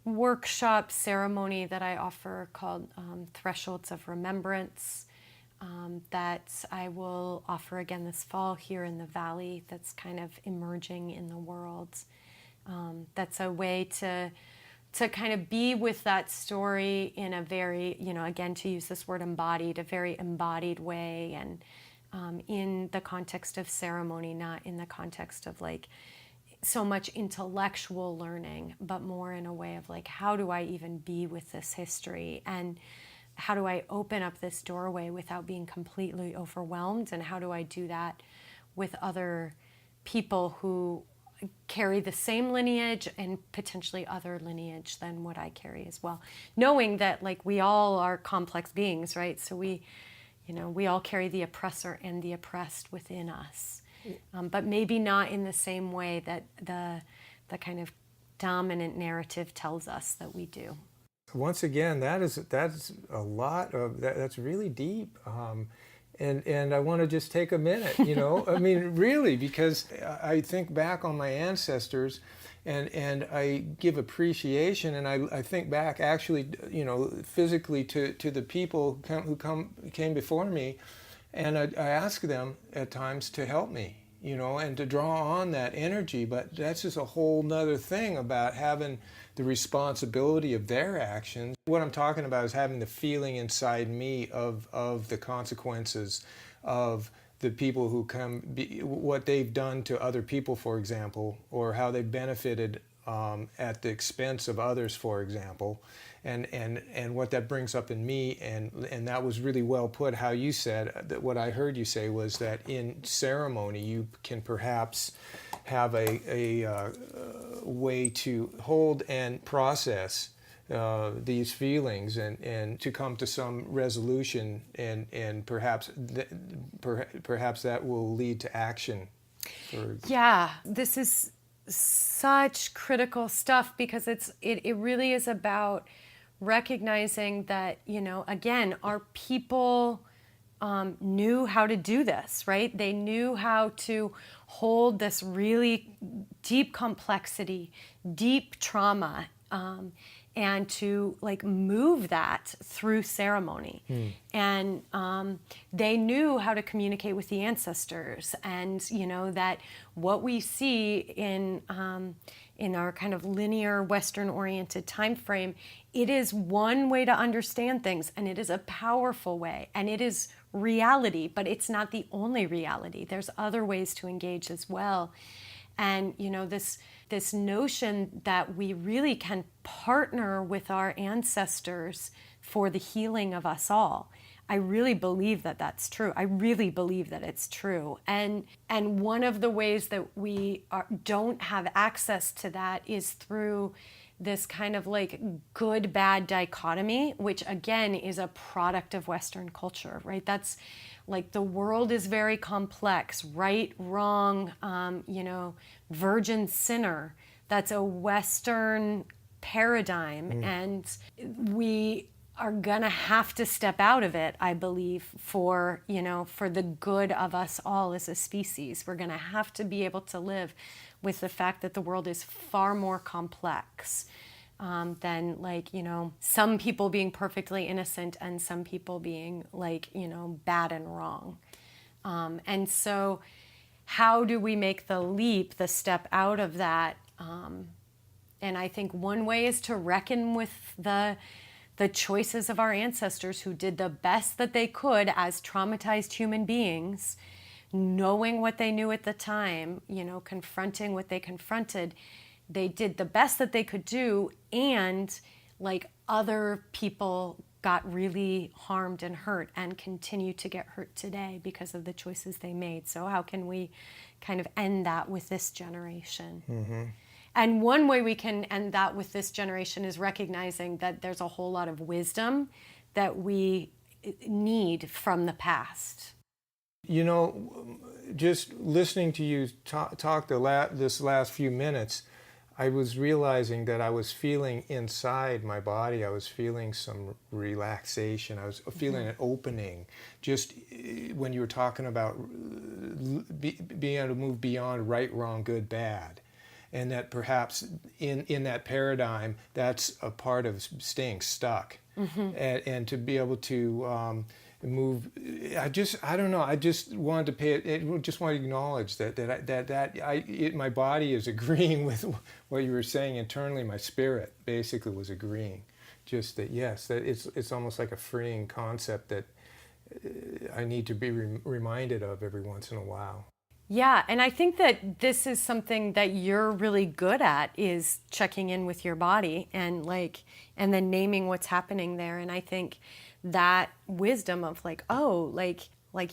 workshop ceremony that I offer called Thresholds of Remembrance, that I will offer again this fall here in the Valley, that's kind of emerging in the world. That's a way to kind of be with that story in a very, again, to use this word embodied, a very embodied way, and in the context of ceremony, not in the context of so much intellectual learning, but more in a way of how do I even be with this history, and how do I open up this doorway without being completely overwhelmed, and how do I do that with other people who carry the same lineage and potentially other lineage than what I carry as well, knowing that we all are complex beings, right? So we all carry the oppressor and the oppressed within us, but maybe not in the same way that the kind of dominant narrative tells us that we do. Once again, that's a lot of that. That's really deep. And I want to just take a minute, I mean, really, because I think back on my ancestors and I give appreciation, and I think back actually, physically to the people who came before me, and I ask them at times to help me, and to draw on that energy. But that's just a whole nother thing about having the responsibility of their actions. What I'm talking about is having the feeling inside me of the consequences of the people who what they've done to other people, for example, or how they benefited at the expense of others, for example, and what that brings up in me. And that was really well put, how you said, that what I heard you say was that in ceremony you can perhaps have a way to hold and process these feelings and to come to some resolution, and perhaps perhaps that will lead to action. Yeah, this is such critical stuff because it really is about recognizing that, again, our people knew how to do this, right? They knew how to hold this really deep complexity, deep trauma, and to move that through ceremony. And they knew how to communicate with the ancestors, and that what we see in our kind of linear Western-oriented time frame, it is one way to understand things, and it is a powerful way, and it is reality, but it's not the only reality. There's other ways to engage as well. And this notion that we really can partner with our ancestors for the healing of us all. I really believe that that's true. I really believe that it's true. And one of the ways that we don't have access to that is through this kind of good-bad dichotomy, which again is a product of Western culture, right? That's the world is very complex, right, wrong, virgin, sinner. That's a Western paradigm, and we are gonna have to step out of it, I believe, for the good of us all as a species. We're gonna have to be able to live with the fact that the world is far more complex than some people being perfectly innocent and some people being bad and wrong. And so how do we make the leap, the step out of that? And I think one way is to reckon with the choices of our ancestors who did the best that they could as traumatized human beings, knowing what they knew at the time, confronting what they confronted. They did the best that they could do, and other people got really harmed and hurt and continue to get hurt today because of the choices they made. So how can we kind of end that with this generation? Mm-hmm. And one way we can end that with this generation is recognizing that there's a whole lot of wisdom that we need from the past. Just listening to you talk this last few minutes, I was realizing that I was feeling inside my body, I was feeling some relaxation, I was feeling an opening. Just when you were talking about being able to move beyond right, wrong, good, bad. And that perhaps in that paradigm, that's a part of staying stuck. Mm-hmm. And to be able to move, I don't know. I just wanted to just want to acknowledge that my body is agreeing with what you were saying internally. My spirit basically was agreeing. Just that, yes, that it's almost like a freeing concept that I need to be reminded of every once in a while. Yeah, and I think that this is something that you're really good at, is checking in with your body and then naming what's happening there. And I think that wisdom of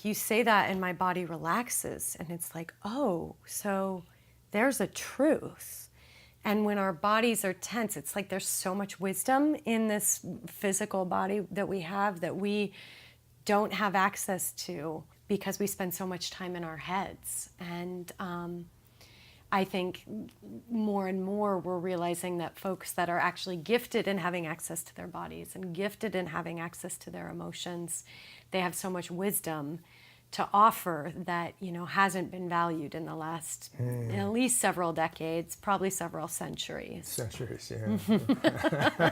you say that and my body relaxes, and it's so there's a truth. And when our bodies are tense, it's there's so much wisdom in this physical body that we have that we don't have access to because we spend so much time in our heads. And I think more and more we're realizing that folks that are actually gifted in having access to their bodies and gifted in having access to their emotions, they have so much wisdom to offer that hasn't been valued in the last at least several decades, probably several centuries. Yeah.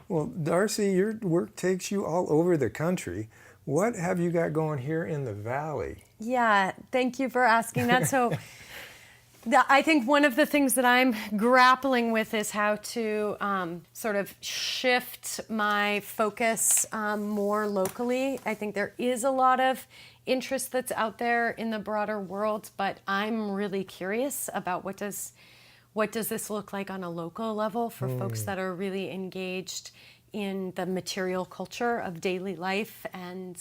Well, Darcy, your work takes you all over the country. What have you got going here in the Valley? Yeah, thank you for asking that. So I think one of the things that I'm grappling with is how to sort of shift my focus more locally. I think there is a lot of interest that's out there in the broader world, but I'm really curious about what does this look like on a local level for folks that are really engaged in the material culture of daily life and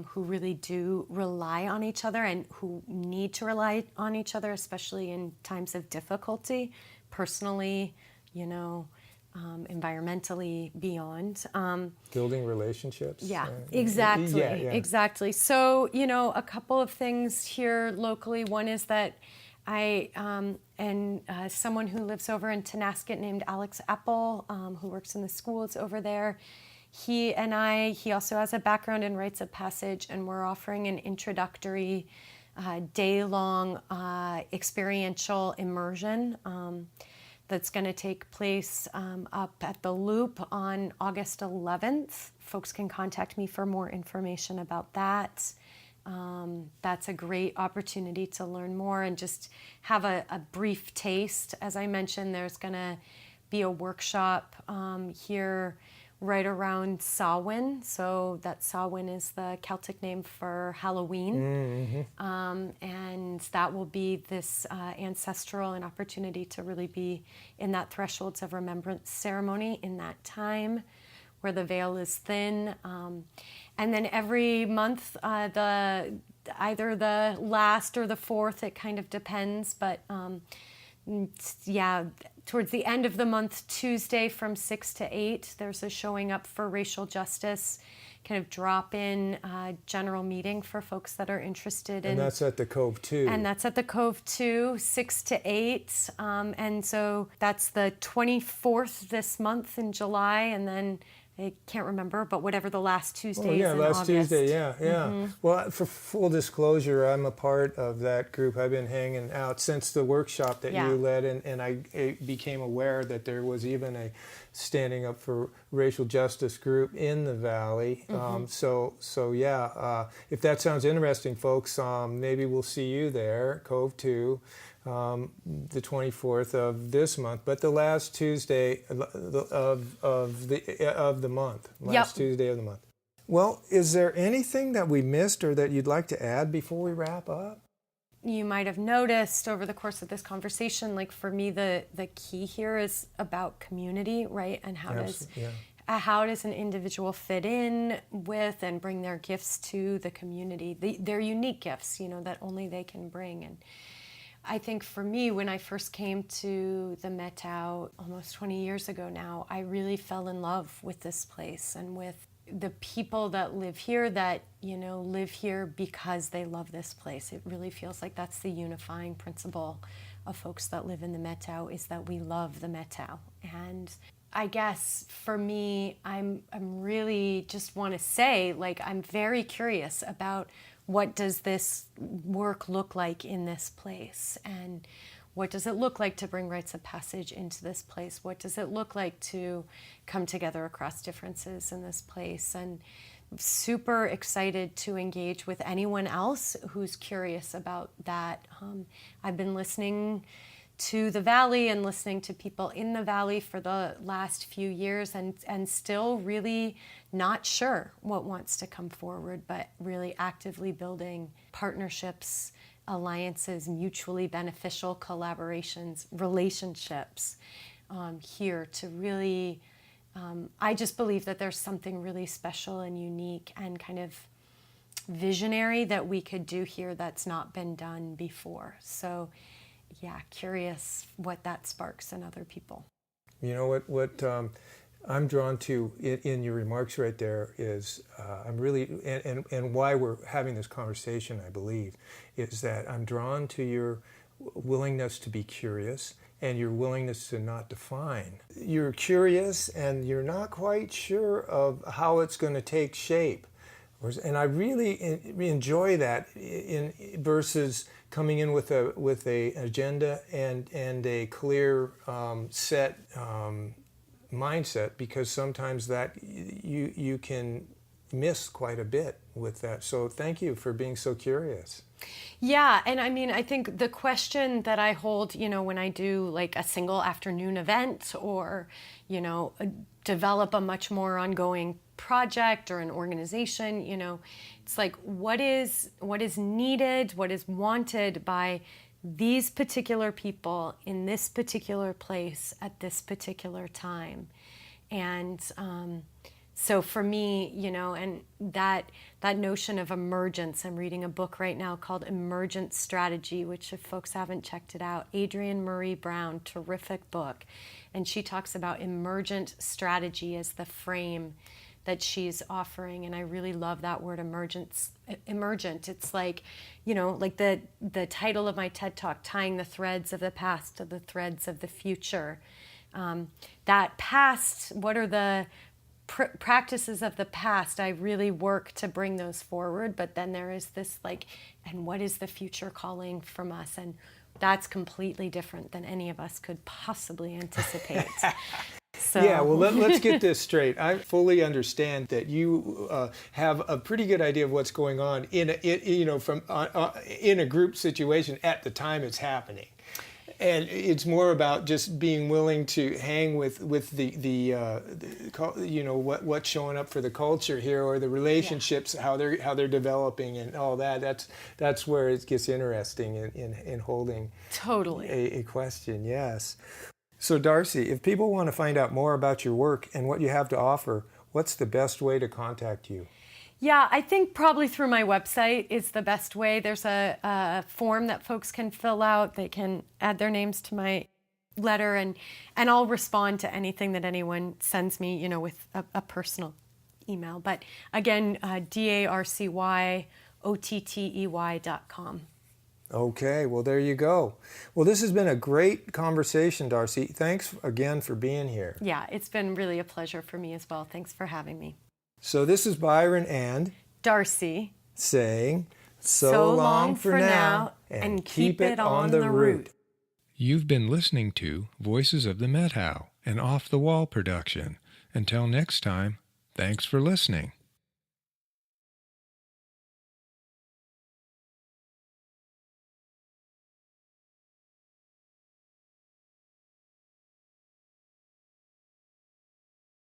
who really do rely on each other and who need to rely on each other, especially in times of difficulty, personally, environmentally beyond. Building relationships. Yeah, exactly. Yeah. Exactly. So, a couple of things here locally. One is that I and someone who lives over in Tonasket named Alex Apple, who works in the schools over there. He also has a background in Rites of Passage, and we're offering an introductory day-long experiential immersion that's going to take place up at the Loop on August 11th. Folks can contact me for more information about that. That's a great opportunity to learn more and just have a brief taste. As I mentioned, there's going to be a workshop here right around Samhain. So that Samhain is the Celtic name for Halloween. And that will be this ancestral, an opportunity to really be in that Thresholds of Remembrance ceremony in that time where the veil is thin. And then every month, either the last or the fourth, it kind of depends, but towards the end of the month, Tuesday from 6 to 8, there's a Showing Up for Racial Justice kind of drop-in general meeting for folks that are interested in. And that's at the Cove too. And that's at the Cove too, 6 to 8. And so that's the 24th this month in July, and then I can't remember, but whatever the last Tuesday is in last August. Tuesday, yeah. Well, for full disclosure, I'm a part of that group. I've been hanging out since the workshop that you led, and I became aware that there was even a Standing Up for Racial Justice group in the Valley. If that sounds interesting, folks, maybe we'll see you there, Cove 2. The 24th of this month, but the last Tuesday of the month. Tuesday of the month. Well, is there anything that we missed or that you'd like to add before we wrap up? You might have noticed over the course of this conversation, like for me, the key here is about community, right? And how does an individual fit in with and bring their gifts to the community, their unique gifts, that only they can bring. And I think for me, when I first came to the Methow almost 20 years ago now, I really fell in love with this place and with the people that live here that, live here because they love this place. It really feels like that's the unifying principle of folks that live in the Methow, is that we love the Methow. And I guess for me, I'm really just want to say, like, I'm very curious about what does this work look like in this place? And what does it look like to bring Rites of Passage into this place? What does it look like to come together across differences in this place? And I'm super excited to engage with anyone else who's curious about that. I've been listening to the Valley and listening to people in the Valley for the last few years and still really not sure what wants to come forward, but really actively building partnerships, alliances, mutually beneficial collaborations, relationships here to really, I just believe that there's something really special and unique and kind of visionary that we could do here that's not been done before. So curious what that sparks in other people. You know what I'm drawn to in your remarks right there is I'm really and why we're having this conversation, I believe, is that I'm drawn to your willingness to be curious and your willingness to not define. You're curious and you're not quite sure of how it's going to take shape. And I really enjoy that versus coming in with a agenda and a clear set mindset, because sometimes that you can miss quite a bit with that. So thank you for being so curious. Yeah, and I mean, I think the question that I hold, when I do like a single afternoon event or, develop a much more ongoing project or an organization, it's like what is needed, what is wanted by these particular people in this particular place at this particular time. And So for me, and that notion of emergence, I'm reading a book right now called Emergent Strategy, which if folks haven't checked it out, Adrienne Marie Brown, terrific book. And she talks about emergent strategy as the frame that she's offering. And I really love that word emergent. It's like, like the title of my TED Talk, Tying the Threads of the Past to the Threads of the Future. That past, what are the practices of the past? I really work to bring those forward, but then there is this and what is the future calling from us? And that's completely different than any of us could possibly anticipate. So. Yeah, well, let's get this straight. I fully understand that you have a pretty good idea of what's going on in a group situation at the time it's happening. And it's more about just being willing to hang with what's showing up for the culture here, or the relationships, how they're developing and all that. That's where it gets interesting in holding totally a question. Yes. So Darcy, if people want to find out more about your work and what you have to offer, what's the best way to contact you? Yeah, I think probably through my website is the best way. There's a form that folks can fill out. They can add their names to my letter, and I'll respond to anything that anyone sends me, with a personal email. But again, DarcyOttey.com. Okay, well, there you go. Well, this has been a great conversation, Darcy. Thanks again for being here. Yeah, it's been really a pleasure for me as well. Thanks for having me. So this is Byron and Darcy saying, so long for now, and keep it on the root. You've been listening to Voices of the Methow, an off-the-wall production. Until next time, thanks for listening.